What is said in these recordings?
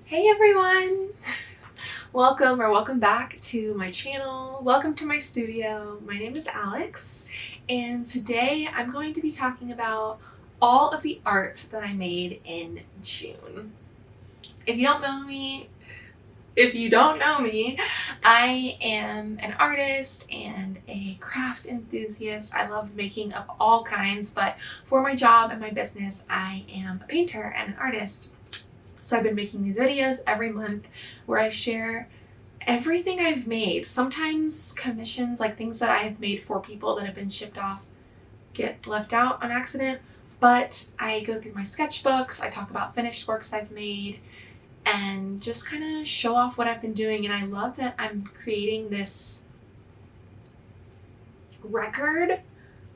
Hey everyone! Welcome back to my channel. Welcome to my studio. My name is Alex, and today I'm going to be talking about all of the art that I made in June. If you don't know me, I am an artist and a craft enthusiast. I love making of all kinds, but for my job and my business, I am a painter and an artist. So I've been making these videos every month where I share everything I've made. Sometimes commissions, like things that I have made for people that have been shipped off, get left out on accident. But I go through my sketchbooks, I talk about finished works I've made, and just kind of show off what I've been doing. And I love that I'm creating this record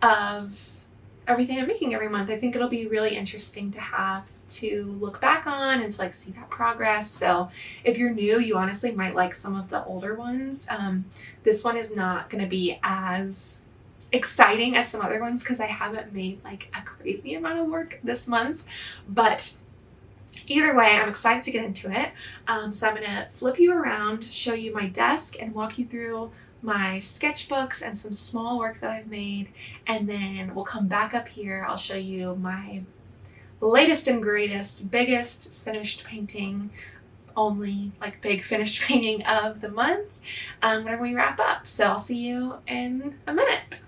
of everything I'm making every month. I think it'll be really interesting to have to look back on and to like see that progress. So if you're new, you honestly might like some of the older ones. This one is not going to be as exciting as some other ones because I haven't made like a crazy amount of work this month, but either way, I'm excited to get into it. So I'm going to flip you around, show you my desk, and walk you through my sketchbooks and some small work that I've made, and then we'll come back up here. I'll show you my latest and greatest, biggest finished painting, only like big finished painting of the month whenever we wrap up. So I'll see you in a minute.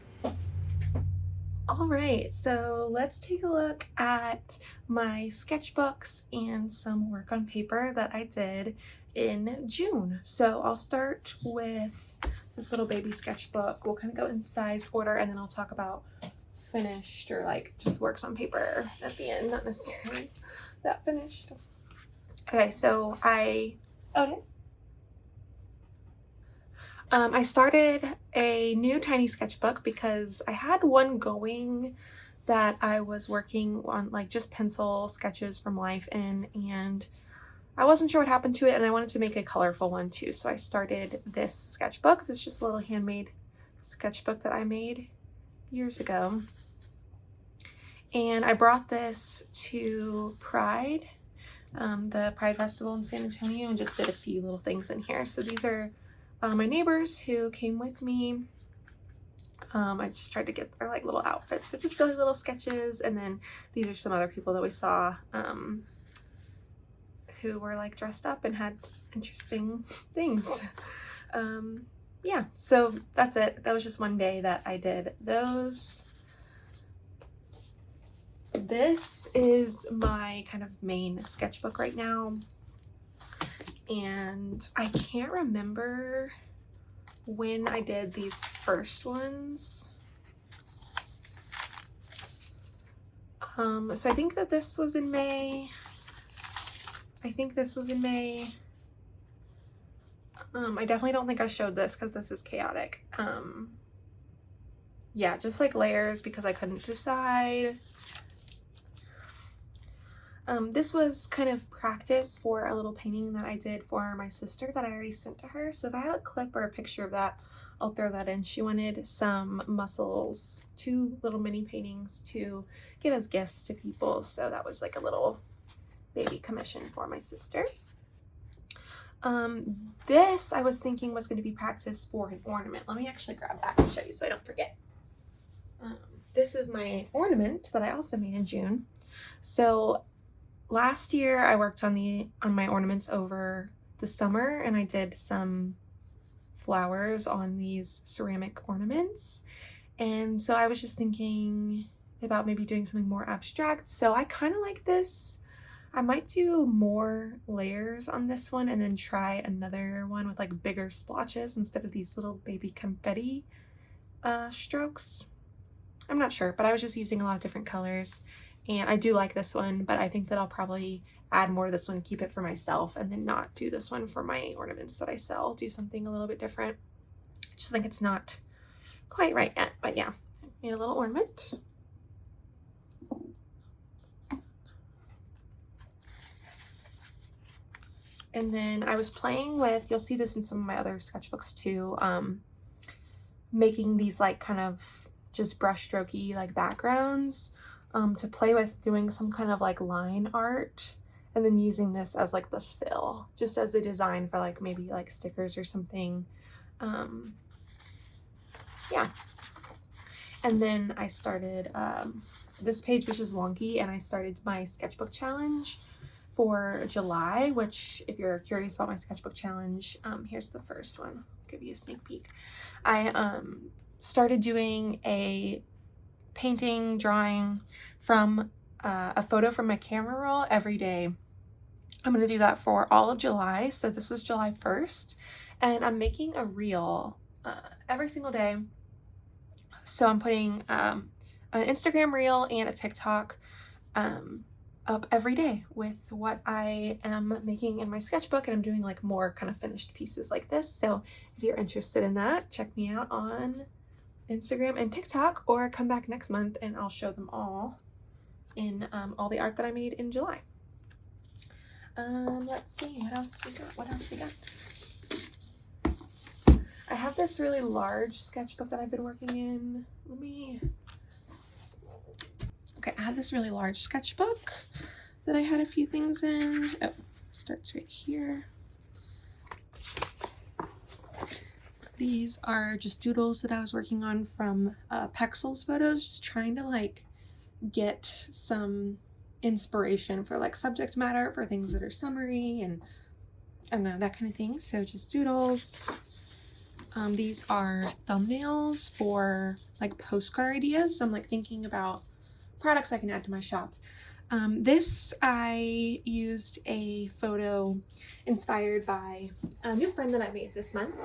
All right, so let's take a look at my sketchbooks and some work on paper that I did in June. So I'll start with this little baby sketchbook. We'll kind of go in size order, and then I'll talk about finished or like just works on paper at the end, not necessarily that finished. Okay, so I started a new tiny sketchbook because I had one going that I was working on, like just pencil sketches from life in, and I wasn't sure what happened to it, and I wanted to make a colorful one too. So I started this sketchbook. This is just a little handmade sketchbook that I made years ago. And I brought this to Pride, the Pride Festival in San Antonio, and just did a few little things in here. So these are my neighbors who came with me. I just tried to get their like little outfits. So just silly little sketches. And then these are some other people that we saw who were like dressed up and had interesting things. Yeah, so that's it. That was just one day that I did those. This is my kind of main sketchbook right now, and I can't remember when I did these first ones. So I think that this was in May. I definitely don't think I showed this because this is chaotic. Yeah, just like layers because I couldn't decide. This was kind of practice for a little painting that I did for my sister that I already sent to her. So if I have a clip or a picture of that, I'll throw that in. She wanted some mussels, 2 little mini paintings to give as gifts to people. So that was like a little baby commission for my sister. This I was thinking was going to be practice for an ornament. Let me actually grab that and show you so I don't forget. This is my ornament that I also made in June. So last year I worked on my ornaments over the summer, and I did some flowers on these ceramic ornaments. And so I was just thinking about maybe doing something more abstract. So I kind of like this. I might do more layers on this one and then try another one with like bigger splotches instead of these little baby confetti strokes. I'm not sure, but I was just using a lot of different colors. And I do like this one, but I think that I'll probably add more to this one, keep it for myself, and then not do this one for my ornaments that I sell. Do something a little bit different. I just think it's not quite right yet, but yeah, I made a little ornament. And then I was playing with, you'll see this in some of my other sketchbooks too, making these like kind of just brush strokey like backgrounds to play with doing some kind of like line art and then using this as like the fill, just as a design for like maybe like stickers or something. Yeah. And then I started this page, which is wonky, and I started my sketchbook challenge for July, which if you're curious about my sketchbook challenge, here's the first one. I'll give you a sneak peek. I started doing a painting, drawing from a photo from my camera roll every day. I'm going to do that for all of July. So this was July 1st, and I'm making a reel every single day. So I'm putting an Instagram reel and a TikTok up every day with what I am making in my sketchbook, and I'm doing like more kind of finished pieces like this. So if you're interested in that, check me out on Instagram and TikTok, or come back next month and I'll show them all in all the art that I made in July. Let's see, what else we got? I have this really large sketchbook that I've been working in. Okay, I have this really large sketchbook that I had a few things in. Oh, starts right here. These are just doodles that I was working on from Pexels photos, just trying to like get some inspiration for like subject matter for things that are summary and I don't know, that kind of thing. So just doodles. These are thumbnails for like postcard ideas. So I'm like thinking about products I can add to my shop. This I used a photo inspired by a new friend that I made this month.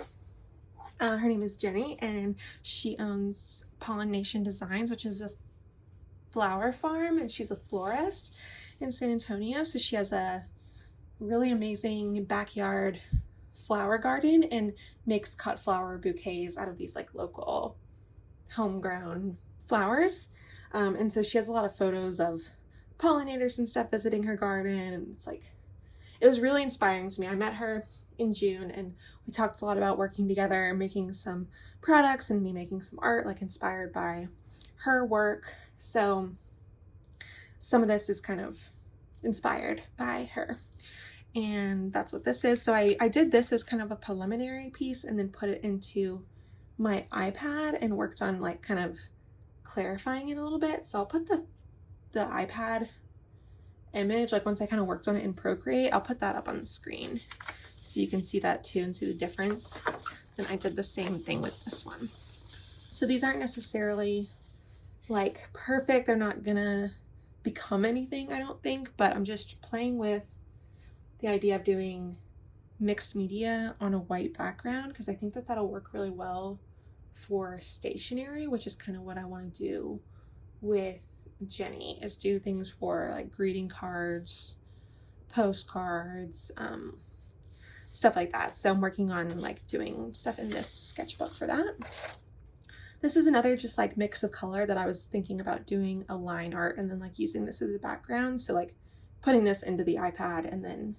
Her name is Jenny, and she owns Pollination Designs, which is a flower farm, and she's a florist in San Antonio. So she has a really amazing backyard flower garden and makes cut flower bouquets out of these like local homegrown flowers. And so she has a lot of photos of pollinators and stuff visiting her garden, and it's like, it was really inspiring to me. I met her in June and we talked a lot about working together, making some products and me making some art like inspired by her work. So some of this is kind of inspired by her, and that's what this is. So I did this as kind of a preliminary piece and then put it into my iPad and worked on like kind of clarifying it a little bit. So I'll put the iPad image, like once I kind of worked on it in Procreate, I'll put that up on the screen so you can see that too and see the difference. And I did the same thing with this one. So these aren't necessarily like perfect. They're not gonna become anything, I don't think, but I'm just playing with the idea of doing mixed media on a white background because I think that that'll work really well for stationery, which is kind of what I want to do with Jenny, is do things for like greeting cards, postcards, stuff like that. So I'm working on like doing stuff in this sketchbook for that. This is another just like mix of color that I was thinking about doing a line art and then like using this as a background. So like putting this into the iPad and then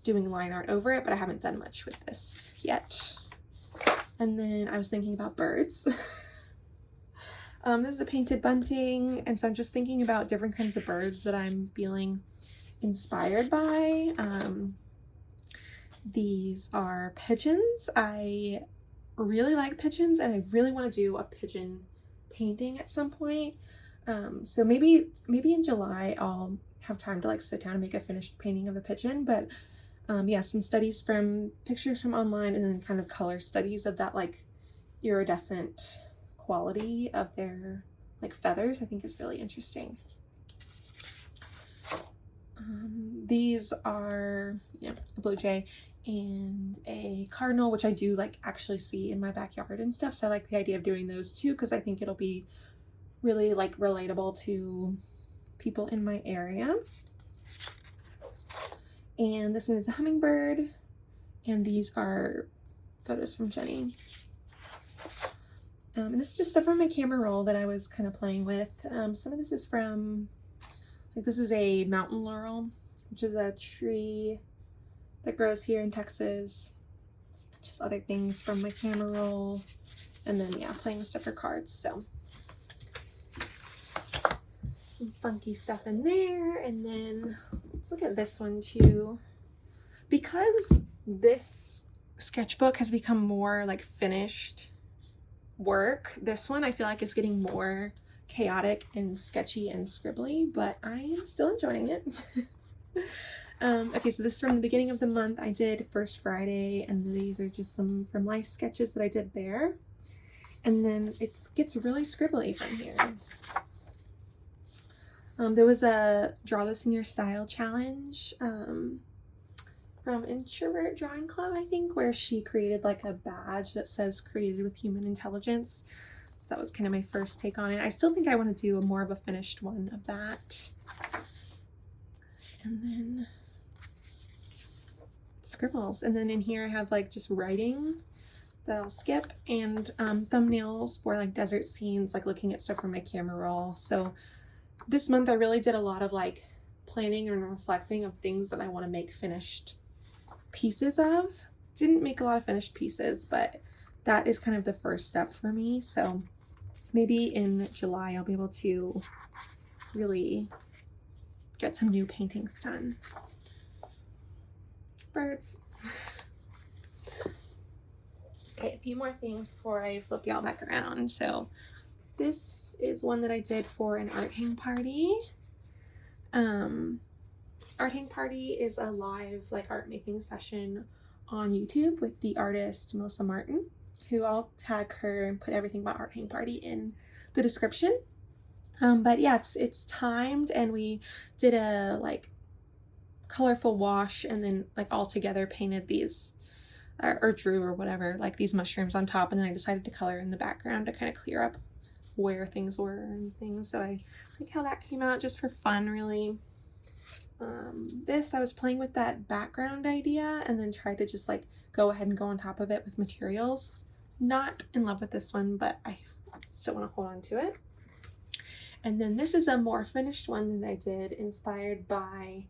doing line art over it, but I haven't done much with this yet. And then I was thinking about birds. This is a painted bunting, and so I'm just thinking about different kinds of birds that I'm feeling inspired by. These are pigeons. I really like pigeons, and I really want to do a pigeon painting at some point. So maybe in July I'll have time to like sit down and make a finished painting of a pigeon. But yeah, some studies from pictures from online and then kind of color studies of that like iridescent quality of their like feathers, I think is really interesting. These are, you know, a blue jay and a cardinal, which I do like actually see in my backyard and stuff. So I like the idea of doing those too, because I think it'll be really like relatable to people in my area. And this one is a hummingbird, and these are photos from Jenny. And this is just stuff from my camera roll that I was kind of playing with. Some of this is from, like this is a mountain laurel, which is a tree that grows here in Texas. Just other things from my camera roll. And then yeah, playing with stuff for cards. So some funky stuff in there. And then let's Let's look at this one too. Because this sketchbook has become more like finished work, this one I feel like is getting more chaotic and sketchy and scribbly, but I'm still enjoying it. Okay, so this is from the beginning of the month. I did First Friday, and these are just some from life sketches that I did there. And then it gets really scribbly from here. There was a Draw This in Your Style challenge from Introvert Drawing Club, I think, where she created like a badge that says created with human intelligence. So that was kind of my first take on it. I still think I want to do more of a finished one of that. And then scribbles. And then in here I have like just writing that I'll skip, and thumbnails for like desert scenes, like looking at stuff from my camera roll. So this month I really did a lot of like planning and reflecting of things that I want to make finished pieces of. Didn't make a lot of finished pieces, but that is kind of the first step for me. So maybe in July I'll be able to really get some new paintings done. Birds. Okay, a few more things before I flip y'all back around. So this is one that I did for an art hang party. Art hang party is a live like art making session on YouTube with the artist Melissa Martin, who I'll tag her and put everything about art hang party in the description. But yeah, it's timed, and we did a like colorful wash, and then like all together painted these or drew or whatever, like these mushrooms on top, and then I decided to color in the background to kind of clear up where things were and things. So I like how that came out, just for fun, really. This, I was playing with that background idea and then tried to just like go ahead and go on top of it with materials. Not in love with this one, but I still want to hold on to it. And then this is a more finished one that I did, inspired by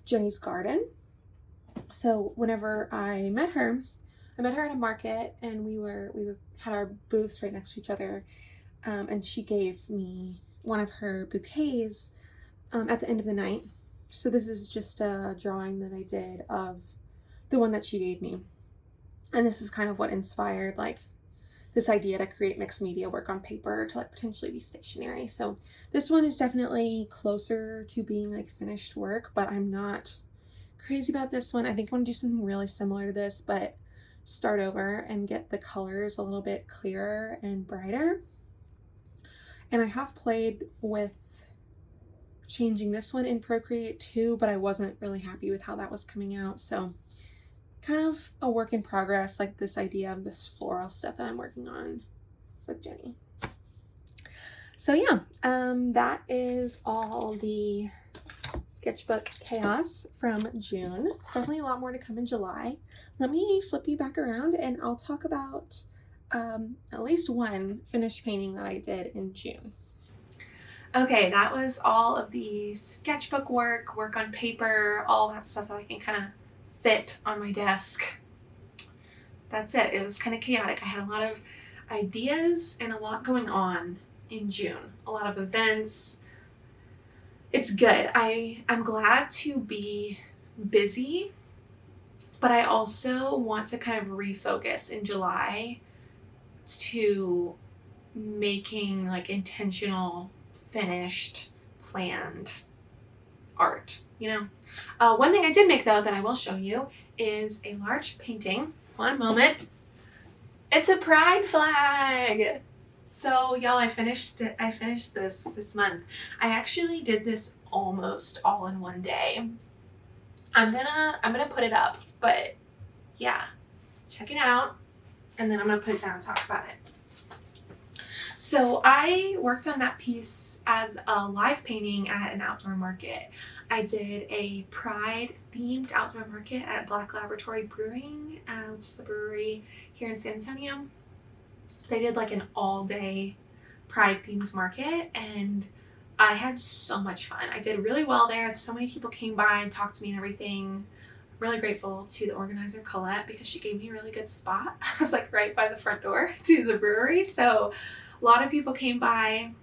Jenny's garden. So whenever I met her at a market, and we had our booths right next to each other, and she gave me one of her bouquets at the end of the night. So this is just a drawing that I did of the one that she gave me, and this is kind of what inspired like this idea to create mixed media work on paper to like potentially be stationary. So this one is definitely closer to being like finished work, but I'm not crazy about this one. I think I want to do something really similar to this, but start over and get the colors a little bit clearer and brighter. And I have played with changing this one in Procreate too, but I wasn't really happy with how that was coming out. So kind of a work in progress, like this idea of this floral stuff that I'm working on with Jenny. So yeah, that is all the sketchbook chaos from June. Definitely a lot more to come in July. Let me flip you back around and I'll talk about at least one finished painting that I did in June. Okay, that was all of the sketchbook work on paper, all that stuff that I can kind of fit on my desk. That's it. It was kind of chaotic. I had a lot of ideas and a lot going on in June. A lot of events. It's good. I'm glad to be busy, but I also want to kind of refocus in July to making like intentional, finished, planned art, you know? One thing I did make though that I will show you is a large painting. One moment. It's a pride flag. So y'all, I finished this month. I actually did this almost all in one day. I'm gonna put it up, but yeah, check it out, and then I'm gonna put it down and talk about it. So I worked on that piece as a live painting at an outdoor market. I did a Pride themed outdoor market at Black Laboratory Brewing, which is the brewery here in San Antonio. They did like an all-day Pride themed market, and I had so much fun. I did really well there. So many people came by and talked to me and everything. I'm really grateful to the organizer Colette because she gave me a really good spot. I was like right by the front door to the brewery, so a lot of people came by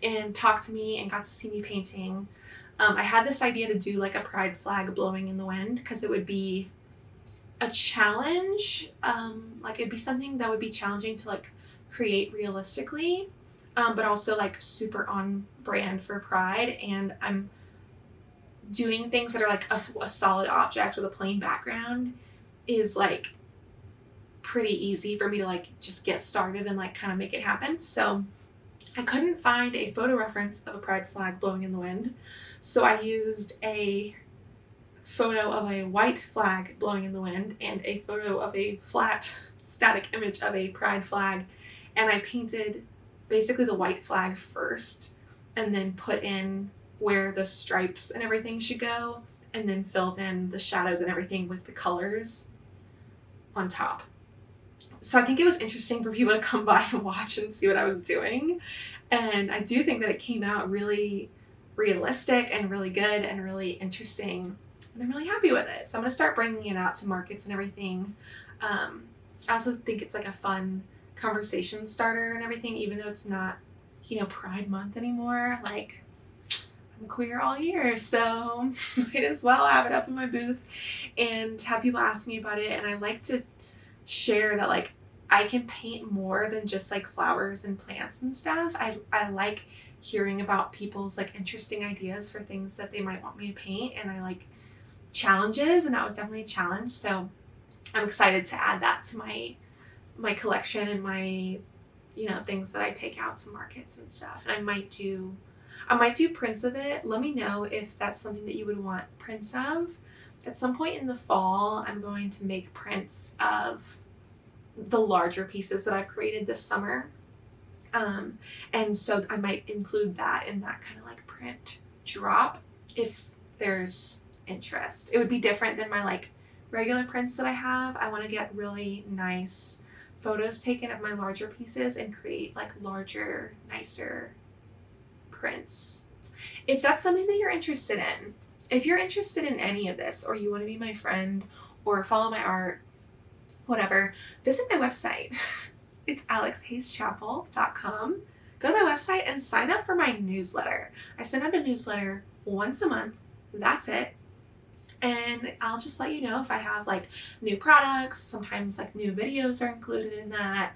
and talked to me and got to see me painting. I had this idea to do like a pride flag blowing in the wind because it would be a challenge. Like it'd be something that would be challenging to like create realistically, but also like super on brand for pride. And I'm doing things that are like a solid object with a plain background is like pretty easy for me to like just get started and like kind of make it happen. So I couldn't find a photo reference of a pride flag blowing in the wind. So I used a photo of a white flag blowing in the wind and a photo of a flat static image of a pride flag. And I painted basically the white flag first and then put in where the stripes and everything should go, and then filled in the shadows and everything with the colors on top. So I think it was interesting for people to come by and watch and see what I was doing. And I do think that it came out really realistic and really good and really interesting. And I'm really happy with it. So I'm going to start bringing it out to markets and everything. I also think it's like a fun conversation starter and everything, even though it's not, Pride Month anymore. Like, I'm queer all year, so might as well have it up in my booth and have people ask me about it. And I like to share that like I can paint more than just like flowers and plants and stuff. I like hearing about people's like interesting ideas for things that they might want me to paint, and I like challenges, and that was definitely a challenge. So I'm excited to add that to my collection and my things that I take out to markets and stuff. And I might do prints of it. Let me know if that's something that you would want prints of. At some point in the fall, I'm going to make prints of the larger pieces that I've created this summer. And so I might include that in that kind of like print drop if there's interest. It would be different than my like regular prints that I have. I want to get really nice photos taken of my larger pieces and create like larger, nicer prints. If that's something that you're interested in, if you're interested in any of this, or you want to be my friend or follow my art, whatever, visit my website. It's alexhayschapple.com. Go to my website and sign up for my newsletter. I send out a newsletter once a month. That's it. And I'll just let you know if I have like new products. Sometimes like new videos are included in that.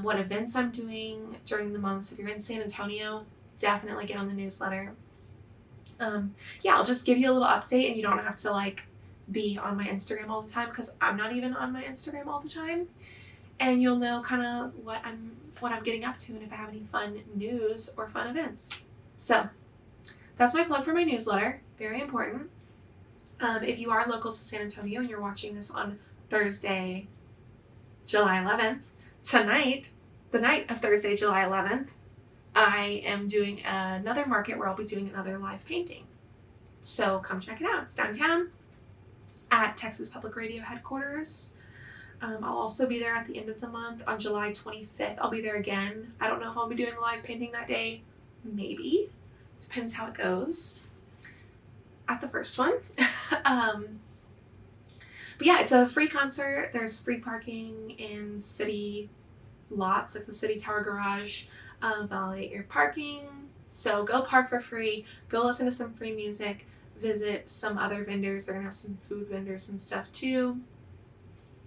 What events I'm doing during the month. So if you're in San Antonio, definitely get on the newsletter. I'll just give you a little update, and you don't have to like be on my Instagram all the time, because I'm not even on my Instagram all the time. And you'll know kind of what I'm getting up to and if I have any fun news or fun events. So that's my plug for my newsletter. Very important. If you are local to San Antonio and you're watching this on Thursday, July 11th, tonight, the night of Thursday, July 11th, I am doing another market where I'll be doing another live painting. So come check it out. It's downtown at Texas Public Radio headquarters. I'll also be there at the end of the month on July 25th. I'll be there again. I don't know if I'll be doing a live painting that day. Maybe. Depends how it goes at the first one. But yeah, it's a free concert. There's free parking in city lots, like the City Tower Garage. Validate your parking. So go park for free. Go listen to some free music. Visit some other vendors. They're going to have some food vendors and stuff too.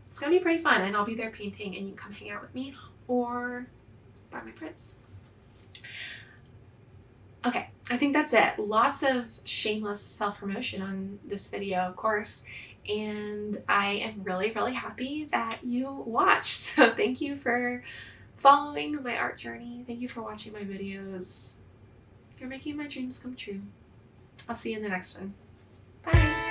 It's going to be pretty fun, and I'll be there painting, and you can come hang out with me or buy my prints. Okay, I think that's it. Lots of shameless self-promotion on this video, of course, and I am really, really happy that you watched. So thank you for following my art journey. Thank you for watching my videos. You're making my dreams come true. I'll see you in the next one. Bye!